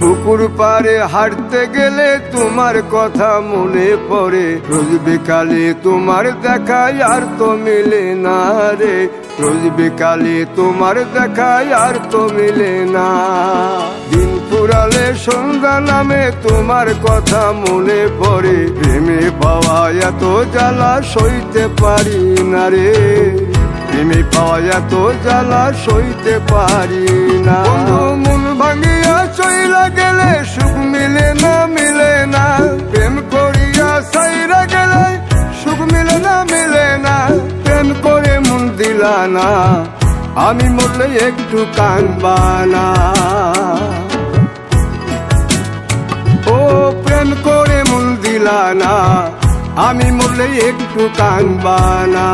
পুকুর পাড়ে হাঁটতে গেলে তোমার কথা মনে পড়ে, রোজ বিকালে তোমার দেখায় আর তো মিলে না রে, রোজ বিকালে তোমার দেখায় আর তো মিলে না। দিন ফুরালে সন্ধ্যা নামে তোমার কথা মনে পড়ে, প্রেমে পাওয়া এত জ্বালা সইতে পারি না রে, প্রেমে পাওয়া এত জ্বালা সইতে পারি না। মন ভাঙিয়া চইলা গেলে সুখ মিলে না, মিলে না, প্রেম করিয়া সাইরা গেলে সুখ মিলে না, মিলে না, প্রেম করে মন দিলা না, আমি মরলে একটু কাঁদবা না। ও প্রেম করে মন দিলা না, আমি মরলে একটু কাঁদবা না।